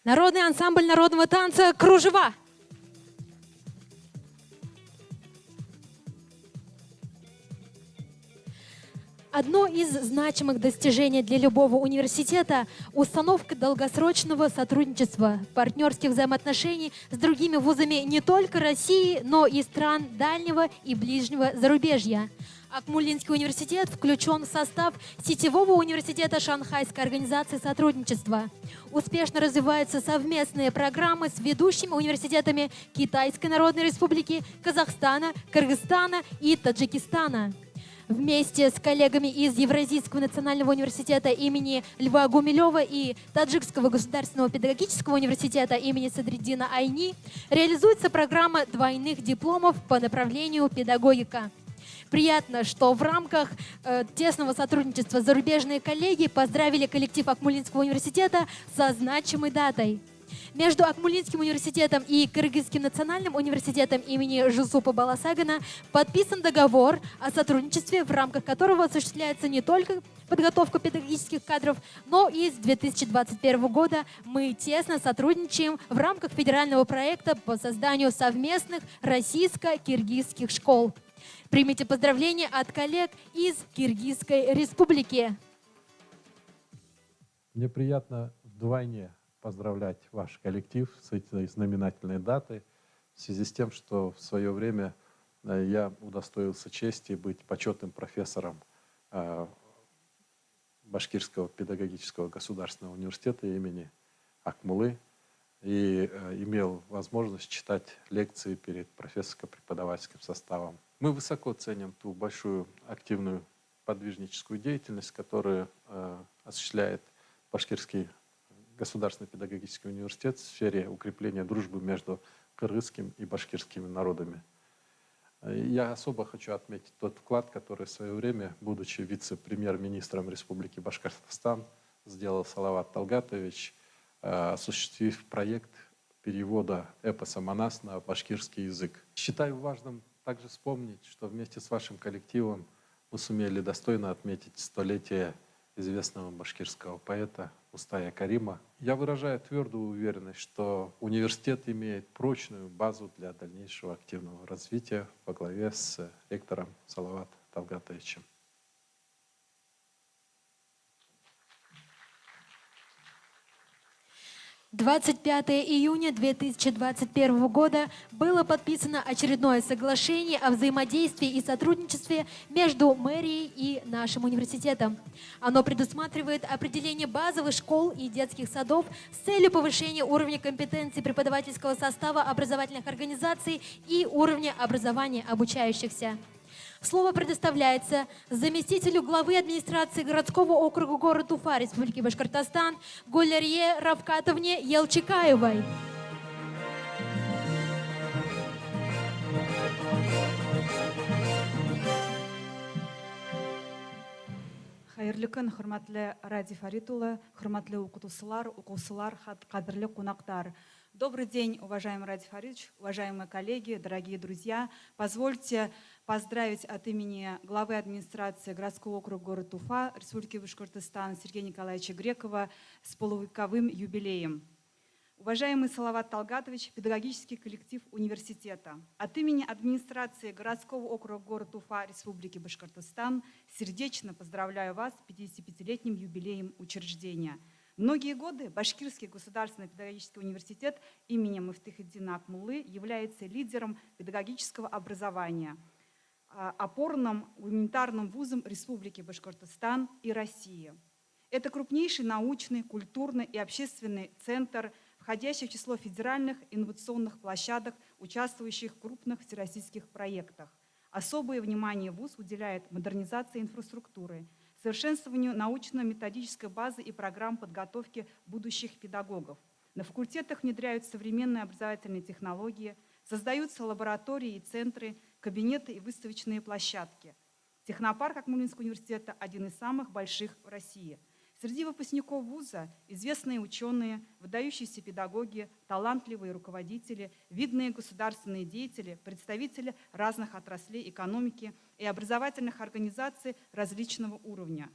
Speaker 1: Народный ансамбль народного танца «Кружева». Одно из значимых достижений для любого университета – установка долгосрочного сотрудничества, партнерских взаимоотношений с другими вузами не только России, но и стран дальнего и ближнего зарубежья. Акмолинский университет включен в состав сетевого университета Шанхайской организации сотрудничества. Успешно развиваются совместные программы с ведущими университетами Китайской Народной Республики, Казахстана, Кыргызстана и Таджикистана. Вместе с коллегами из Евразийского национального университета имени Льва Гумилева и Таджикского государственного педагогического университета имени Садриддина Айни реализуется программа двойных дипломов по направлению педагогика. Приятно, что в рамках тесного сотрудничества зарубежные коллеги поздравили коллектив Акмолинского университета со значимой датой. Между Акмолинским университетом и Кыргызским национальным университетом имени Жусупа Баласагана подписан договор о сотрудничестве, в рамках которого осуществляется не только подготовка педагогических кадров, но и с 2021 года мы тесно сотрудничаем в рамках федерального проекта по созданию совместных российско-киргизских школ. Примите поздравления от коллег из Киргизской республики.
Speaker 6: Мне приятно вдвойне поздравлять ваш коллектив с этой знаменательной датой в связи с тем, что в свое время я удостоился чести быть почетным профессором Башкирского педагогического государственного университета имени Акмулы и имел возможность читать лекции перед профессорско-преподавательским составом. Мы высоко ценим ту большую активную подвижническую деятельность, которую осуществляет Башкирский Государственный педагогический университет в сфере укрепления дружбы между кыргызским и башкирскими народами. Я особо хочу отметить тот вклад, который в свое время, будучи вице-премьер-министром Республики Башкортостан, сделал Салават Талгатович, осуществив проект перевода эпоса «Манас» на башкирский язык. Считаю важным также вспомнить, что вместе с вашим коллективом мы сумели достойно отметить столетие известного башкирского поэта Устая Карима. Я выражаю твердую уверенность, что университет имеет прочную базу для дальнейшего активного развития во главе с ректором Салаватом Талгатовичем.
Speaker 1: 25 июня 2021 года было подписано очередное соглашение о взаимодействии и сотрудничестве между мэрией и нашим университетом. Оно предусматривает определение базовых школ и детских садов с целью повышения уровня компетенции преподавательского состава образовательных организаций и уровня образования обучающихся. Слово предоставляется заместителю главы администрации городского округа города Уфа Республики Башкортостан Гулярье Равкатовне Елчикаевой.
Speaker 7: Хайырлы көн, хурматлы Ради Фаритулы, хурматлы укытучылар, укучылар, кадрлы кунактар. Добрый день, уважаемый Ради Фаридович, уважаемые коллеги, дорогие друзья. Позвольте поздравить от имени главы администрации городского округа города Уфа Республики Башкортостан Сергея Николаевича Грекова с полувековым юбилеем. Уважаемый Салават Талгатович, педагогический коллектив университета. От имени администрации городского округа города Уфа Республики Башкортостан сердечно поздравляю вас с 55-летним юбилеем учреждения. Многие годы Башкирский государственный педагогический университет имени Муфтихиддина Акмуллы является лидером педагогического образования, опорным гуманитарным вузом Республики Башкортостан и России. Это крупнейший научный, культурный и общественный центр, входящий в число федеральных инновационных площадок, участвующих в крупных всероссийских проектах. Особое внимание вуз уделяет модернизации инфраструктуры, совершенствованию научно-методической базы и программ подготовки будущих педагогов. На факультетах внедряют современные образовательные технологии, создаются лаборатории и центры, кабинеты и выставочные площадки. Технопарк Акмолинского университета – один из самых больших в России. Среди выпускников вуза известные ученые, выдающиеся педагоги, талантливые руководители, видные государственные деятели, представители разных отраслей экономики и образовательных организаций различного уровня.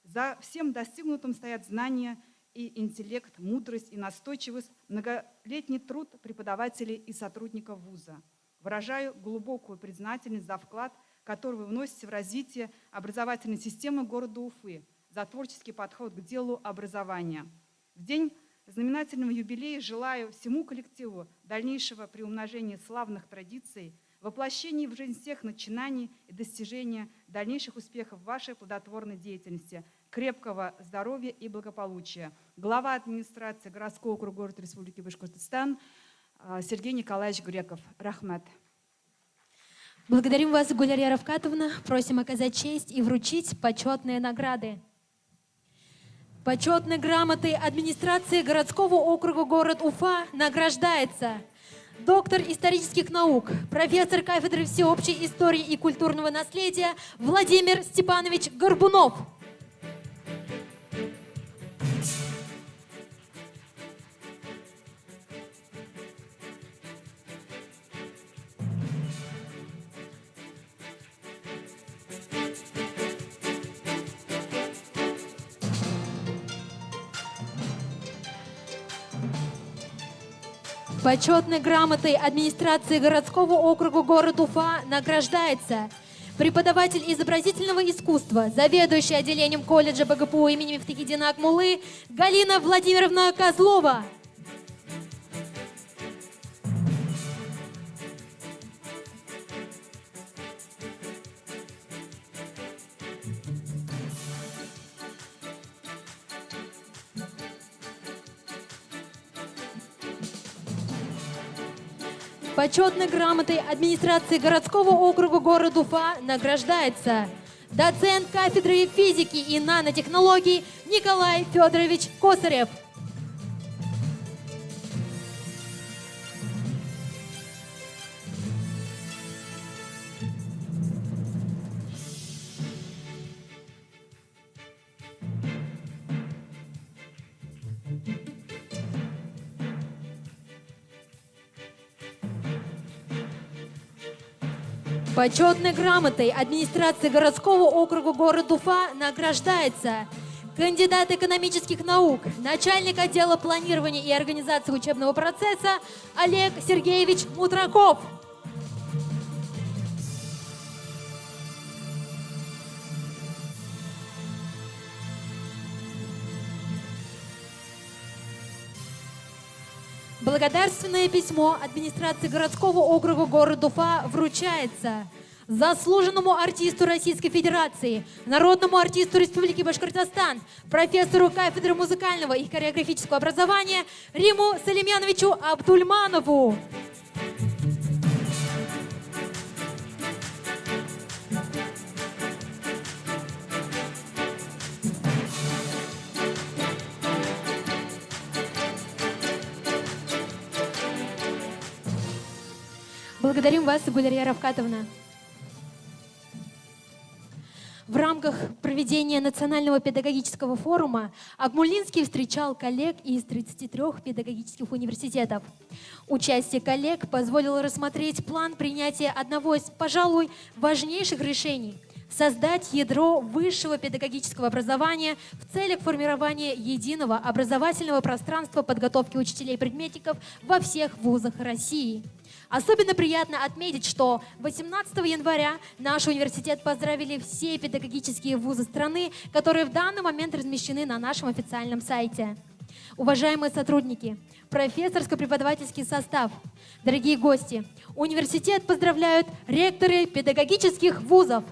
Speaker 7: За всем достигнутым стоят знания и интеллект, мудрость и настойчивость, многолетний труд преподавателей и сотрудников вуза. Выражаю глубокую признательность за вклад, который вы вносите в развитие образовательной системы города Уфы, за творческий подход к делу образования. В день знаменательного юбилея желаю всему коллективу дальнейшего приумножения славных традиций, воплощения в жизнь всех начинаний и достижения дальнейших успехов в вашей плодотворной деятельности, крепкого здоровья и благополучия. Глава администрации городского округа города Республики Башкортостан Сергей Николаевич Греков. Рахмат.
Speaker 1: Благодарим вас, Гулярия Равкатовна. Просим оказать честь и вручить почетные награды. Почетной грамотой администрации городского округа город Уфа награждается доктор исторических наук, профессор кафедры всеобщей истории и культурного наследия Владимир Степанович Горбунов. Почетной грамотой администрации городского округа город Уфа награждается преподаватель изобразительного искусства, заведующий отделением колледжа БГПУ имени Мифтахиддина Акмуллы Галина Владимировна Козлова. Почетной грамотой администрации городского округа города Уфа награждается доцент кафедры физики и нанотехнологий Николай Федорович Косарев. Почетной грамотой администрации городского округа города Уфа награждается кандидат экономических наук, начальник отдела планирования и организации учебного процесса Олег Сергеевич Мутраков. Благодарственное письмо администрации городского округа города Уфа вручается заслуженному артисту Российской Федерации, народному артисту Республики Башкортостан, профессору кафедры музыкального и хореографического образования Риму Салимяновичу Абдульманову. Благодарим вас, Гулярия Равкатовна. В рамках проведения Национального педагогического форума Акмуллинский встречал коллег из 33 педагогических университетов. Участие коллег позволило рассмотреть план принятия одного из, пожалуй, важнейших решений – создать ядро высшего педагогического образования в целях формирования единого образовательного пространства подготовки учителей-предметников во всех вузах России. Особенно приятно отметить, что 18 января наш университет поздравили все педагогические вузы страны, которые в данный момент размещены на нашем официальном сайте. Уважаемые сотрудники, профессорско-преподавательский состав, дорогие гости, университет поздравляют ректоры педагогических вузов.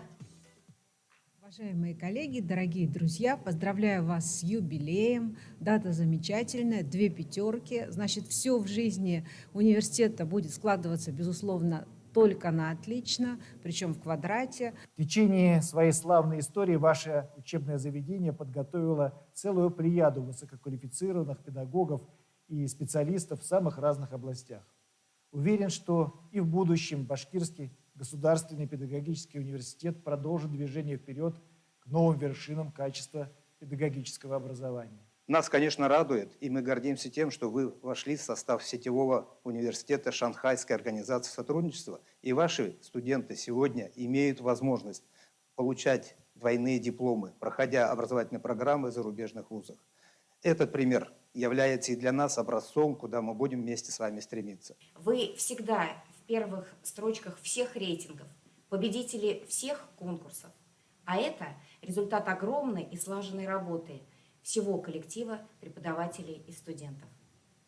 Speaker 8: Уважаемые коллеги, дорогие друзья, поздравляю вас с юбилеем. Дата замечательная, 2 пятерки. Значит, все в жизни университета будет складываться, безусловно, только на отлично, причем в квадрате.
Speaker 9: В течение своей славной истории ваше учебное заведение подготовило целую плеяду высококвалифицированных педагогов и специалистов в самых разных областях. Уверен, что и в будущем Башкирский государственный педагогический университет продолжит движение вперед к новым вершинам качества педагогического образования.
Speaker 10: Нас, конечно, радует, и мы гордимся тем, что вы вошли в состав сетевого университета Шанхайской организации сотрудничества, и ваши студенты сегодня имеют возможность получать двойные дипломы, проходя образовательные программы в зарубежных вузах. этот пример является и для нас образцом, куда мы будем вместе с вами стремиться.
Speaker 11: Вы всегда в первых строчках всех рейтингов, победители всех конкурсов. А это результат огромной и слаженной работы всего коллектива преподавателей и студентов.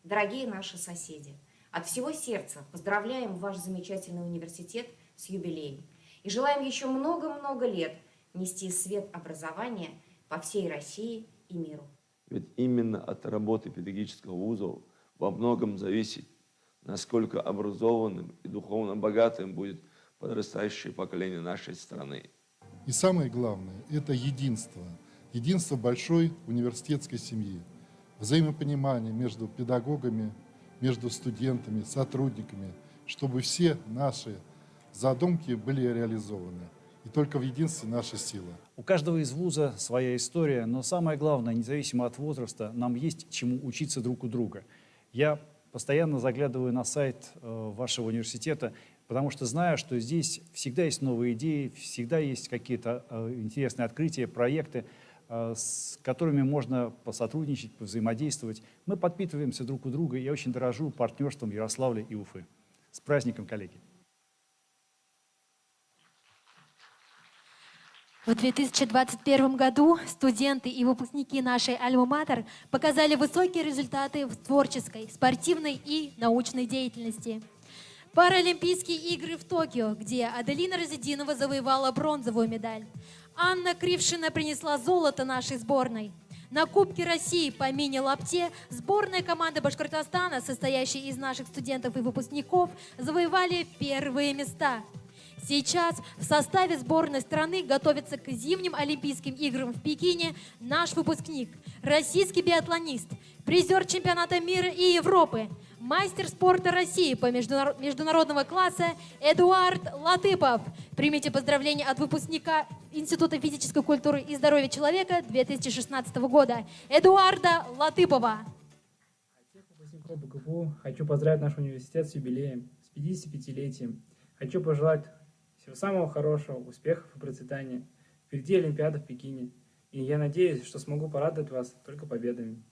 Speaker 11: Дорогие наши соседи, от всего сердца поздравляем ваш замечательный университет с юбилеем и желаем еще много-много лет нести свет образования по всей России и миру.
Speaker 12: Ведь именно от работы педагогического вуза во многом зависит, насколько образованным и духовно богатым будет подрастающее поколение нашей страны.
Speaker 13: И самое главное – это единство. Единство большой университетской семьи. Взаимопонимание между педагогами, между студентами, сотрудниками, чтобы все наши задумки были реализованы. И только в единстве наша сила.
Speaker 14: У каждого из вуза своя история, но самое главное, независимо от возраста, нам есть чему учиться друг у друга. Я постоянно заглядываю на сайт вашего университета, потому что знаю, что здесь всегда есть новые идеи, всегда есть какие-то интересные открытия, проекты, с которыми можно посотрудничать, повзаимодействовать. Мы подпитываемся друг у друга, и я очень дорожу партнерством Ярославля и Уфы. С праздником, коллеги!
Speaker 1: В 2021 году студенты и выпускники нашей Альма-Матер показали высокие результаты в творческой, спортивной и научной деятельности. Паралимпийские игры в Токио, где Аделина Разидинова завоевала бронзовую медаль. Анна Крившина принесла золото нашей сборной. На Кубке России по мини-лапте сборная команда Башкортостана, состоящая из наших студентов и выпускников, завоевали первые места. Сейчас в составе сборной страны готовится к зимним Олимпийским играм в Пекине наш выпускник, российский биатлонист, призер чемпионата мира и Европы, мастер спорта России по международного класса Эдуард Латыпов. Примите поздравления от выпускника Института физической культуры и здоровья человека 2016 года Эдуарда Латыпова.
Speaker 15: Выпускников БКФУ хочу поздравить наш университет с юбилеем, с 55-летием. Хочу пожелать всего самого хорошего, успехов и процветания. Впереди Олимпиада в Пекине. И я надеюсь, что смогу порадовать вас только победами.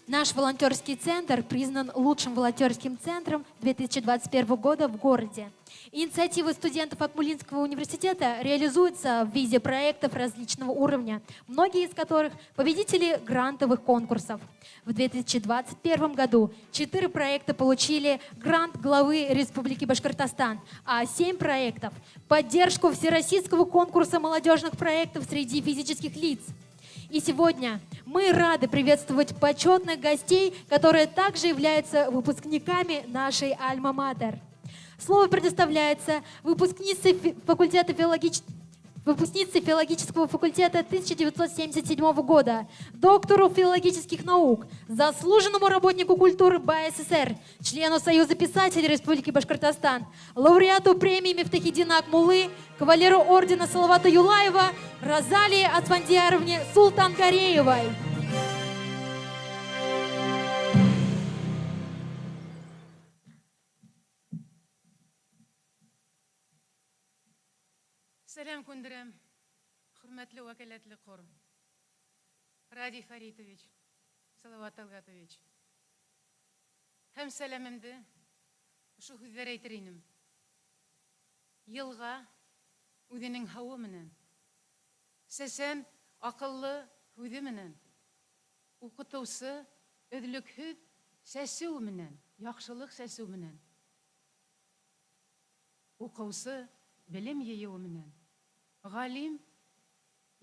Speaker 1: Наш волонтерский центр признан лучшим волонтерским центром 2021 года в городе. Инициативы студентов Акмулинского университета реализуются в виде проектов различного уровня, многие из которых победители грантовых конкурсов. В 2021 году 4 проекта получили грант главы Республики Башкортостан, а 7 проектов – поддержку Всероссийского конкурса молодежных проектов среди физических лиц. И сегодня мы рады приветствовать почетных гостей, которые также являются выпускниками нашей Альма-Матер. Слово предоставляется выпускнице филологического факультета 1977 года, доктору филологических наук, заслуженному работнику культуры БАССР, члену Союза писателей Республики Башкортостан, лауреату премии Мифтахиддина Акмулы, кавалеру ордена Салавата Юлаева Розалии Асфандияровне Султангареевой.
Speaker 16: Selam kundirem, hürmetli vekaletli qor. Radi Faritovich, Salavat Talgatovich. Hem selamimdi, şu hüzler eytirinim. Yılga, üdenin hava menen. Sesem, akıllı hüzü menen. Ukutuvsu, ödülük hüz, sesi menen. Yakşılık sesi menen. Ukuvsu, bilim yeyi menen. Галим,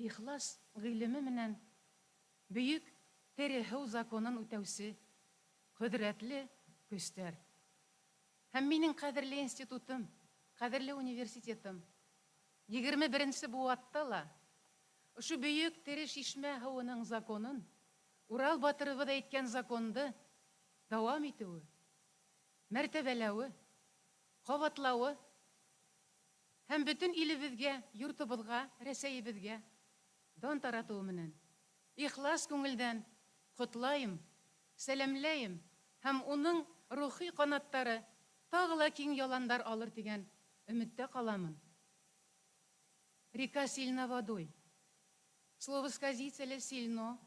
Speaker 16: ихлас гыйлеме менән бөек тереху законын үтәүсе көдрәтле көстәр. Һәм минең кадерле институтым, кадерле университетым 21-нче буатта ла ошо бөек тере шишмә һавының законын, Урал батырыбыз әйткән законды дәвам итүе, мәртәбәләүе, кабатлауы һәм бөтен илебезгә, йортыбызга, Рәсәебезгә дан таратуы менән ихлас күңелдән котлайым, сәламләйем һәм уның рухи канаттары тагы ла киң яландар алыр дигән өметтә каламын. Река сильна водой. Слово сказителя сильно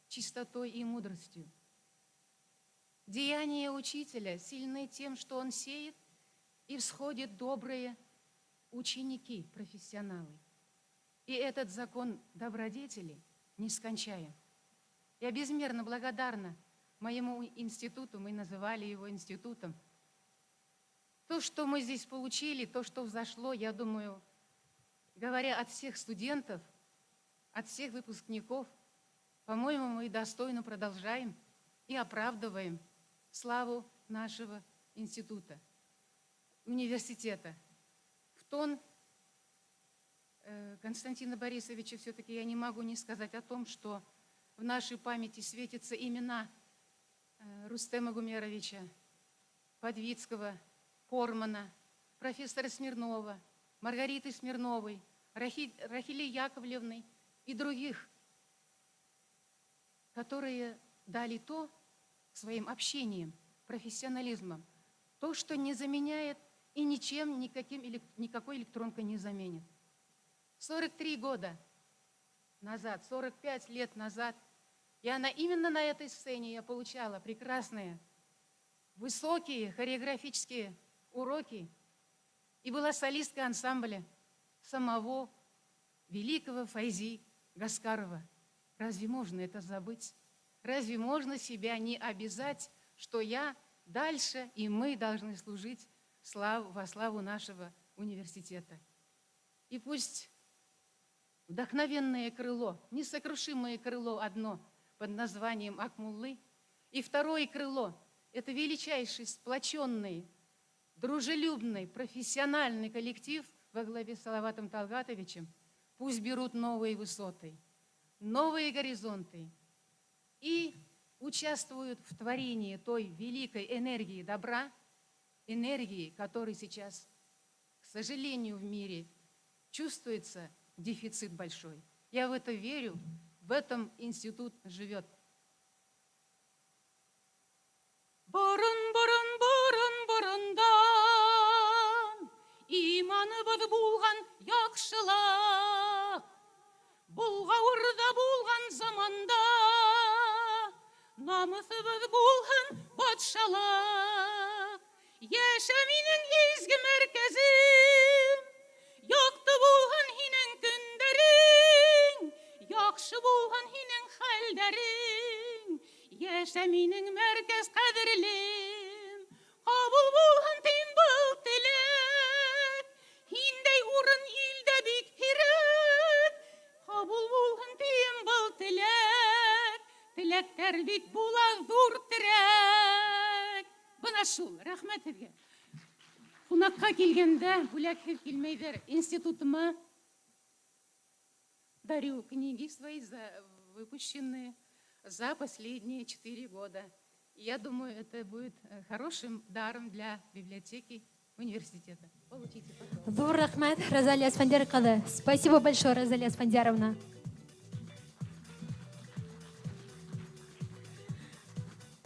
Speaker 16: чистотой и мудростью. Деяния учителя сильны тем, что он сеет, и всходят добрые ученики, профессионалы. И этот закон добродетели нескончаем. Я безмерно благодарна моему институту, мы называли его институтом. То, что мы здесь получили, то, что взошло, я думаю, говоря от всех студентов, от всех выпускников, по-моему, мы достойно продолжаем и оправдываем славу нашего института, университета. В тон Константина Борисовича все-таки я не могу не сказать о том, что в нашей памяти светятся имена Рустема Гумеровича, Подвицкого, Пормана, профессора Смирнова, Маргариты Смирновой, Рахили Яковлевны и других, которые дали то своим общением, профессионализмом, то, что не заменяет и ничем, никакой электронкой не заменит. 43 года назад, 45 лет назад, именно на этой сцене я получала прекрасные, высокие хореографические уроки и была солисткой ансамбля самого великого Файзи Гаскарова. Разве можно это забыть? Разве можно себя не обязать, что я дальше и мы должны служить во славу нашего университета? И пусть вдохновенное крыло, несокрушимое крыло одно под названием Акмуллы, и второе крыло – это величайший, сплоченный, дружелюбный, профессиональный коллектив во главе с Салаватом Талгатовичем, пусть берут новые высоты, новые горизонты и участвуют в творении той великой энергии добра, энергии, которой сейчас, к сожалению, в мире чувствуется дефицит большой. Я в это верю, в этом институт живет. Бұрын-бұрын-бұрындан иманыбыз болған яқшылар, бұлғауырда болған заманда намысыбыз болған патшалар. Яша менің езгі мәркәзім, яқты болған хинең күндерің, яқшы болған хинең хәлдерің. Яша менің мәркәз қадірлім, қабыл болған тен бұл тілек, хиндей урын елді бик хирек. Қабыл болған тен бұл тілек, тілектер бик була зур тірек. Бұна шул, рахмет езге. Қунаққа келгенде бүләксіз келмейдер. Институтыма дарю книги свои, выпущенные за последние 4 года. Я думаю, это будет хорошим даром для библиотеки университета. Получите, пожалуйста.
Speaker 1: Зур рахмет, Розалия Асфандиярқызы. Спасибо большое, Розалия Асфандияровна.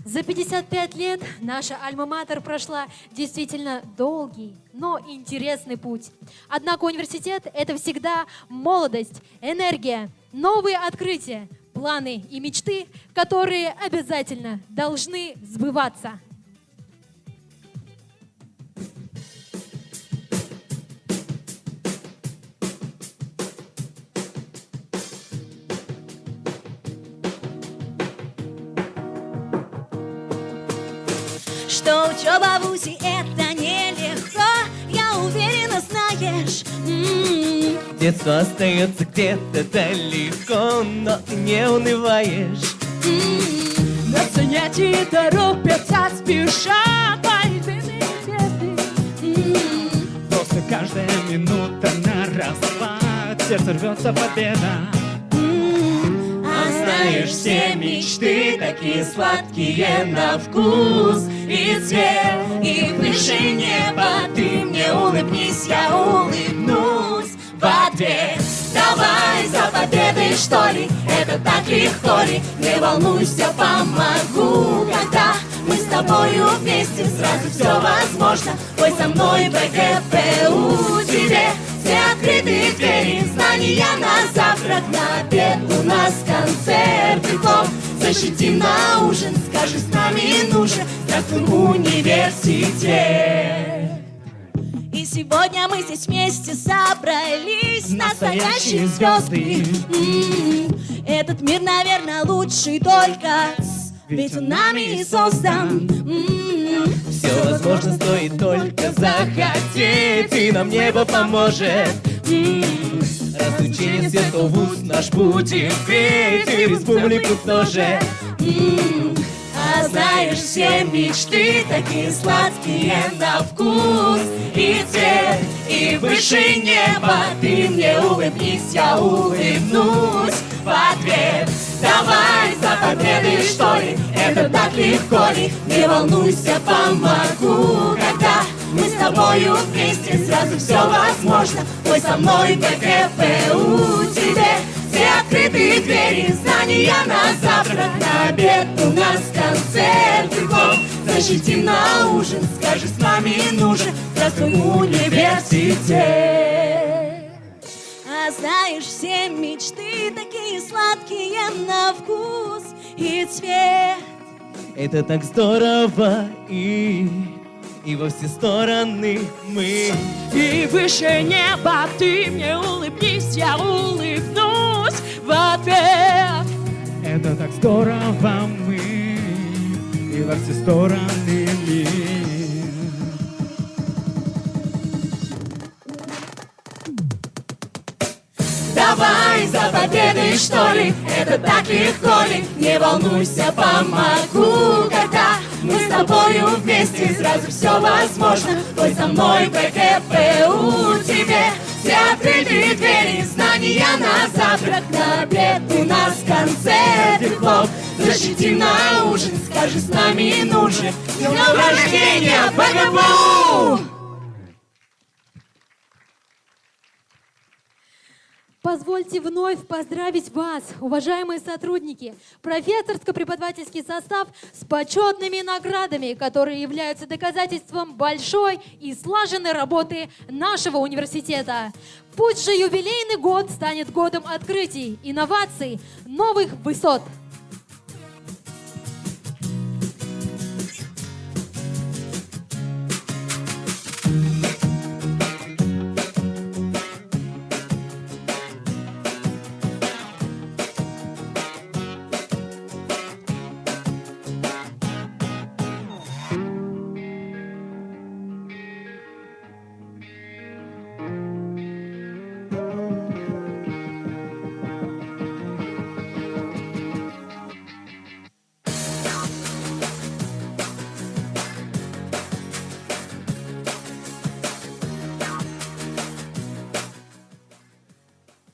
Speaker 1: За 55 лет наша альма-матер прошла действительно долгий, но интересный путь. Однако университет – это всегда молодость, энергия, новые открытия, планы и мечты, которые обязательно должны сбываться.
Speaker 17: Что учеба в ВУЗе это нелегко, я уверена, знаешь.
Speaker 18: Детство остается где-то далеко, но ты не унываешь.
Speaker 17: На занятия торопятся, спешат пальцами звезды.
Speaker 18: Просто каждая минута на расхват, сердце рвется победа.
Speaker 17: А знаешь, все мечты такие сладкие на вкус и цвет, и выше неба. Ты мне улыбнись, я улыбнусь в ответ. Давай за победой, что ли, это так легко ли? Не волнуйся, помогу, когда мы с тобою вместе, сразу все возможно. Пой со мной БГПУ, тебе все открытые двери, знания на завтрак, на обед у нас концерт духов. Защитим на ужин, скажи, с нами нужен, здравствуй, университет.
Speaker 19: И сегодня мы здесь вместе собрались, настоящие звезды. Этот мир, наверное, лучший только, ведь он нами создан.
Speaker 17: Все возможно, стоит только захотеть, и нам небо поможет. Разлучение светлый вуз наш будет петь, и республику тоже. А знаешь, все мечты такие сладкие на вкус и цвет, и выше неба. Ты мне улыбнись, я улыбнусь в ответ. Давай за победой, что ли, это так легко ли? Не волнуйся, помогу, когда мы с тобою вместе, сразу все возможно. Пой со мной БКПУ тебе. Все открытые двери, знания на завтрак, на обед у нас концерт духов. Защитим на ужин, скажи, с нами нужен, здравствуй, университет.
Speaker 19: А знаешь, все мечты такие сладкие на вкус и цвет.
Speaker 17: Это так здорово, и во все стороны мы.
Speaker 19: И выше неба ты мне улыбнись, я улыбнусь в ответ.
Speaker 18: Это так здорово, мы и во все стороны мир.
Speaker 17: Давай за победой, что ли, это так легко ли? Не волнуйся, помогу, когда мы с тобою вместе, сразу все возможно. Пой со мной БКПУ тебе. Все открытые двери, знания на завтрак, на обед у нас концерт духов. Защитим на ужин, скажи, с нами нужен, с днем рождения, БКПУ!
Speaker 1: Позвольте вновь поздравить вас, уважаемые сотрудники, профессорско-преподавательский состав с почетными наградами, которые являются доказательством большой и слаженной работы нашего университета. Пусть же юбилейный год станет годом открытий, инноваций, новых высот.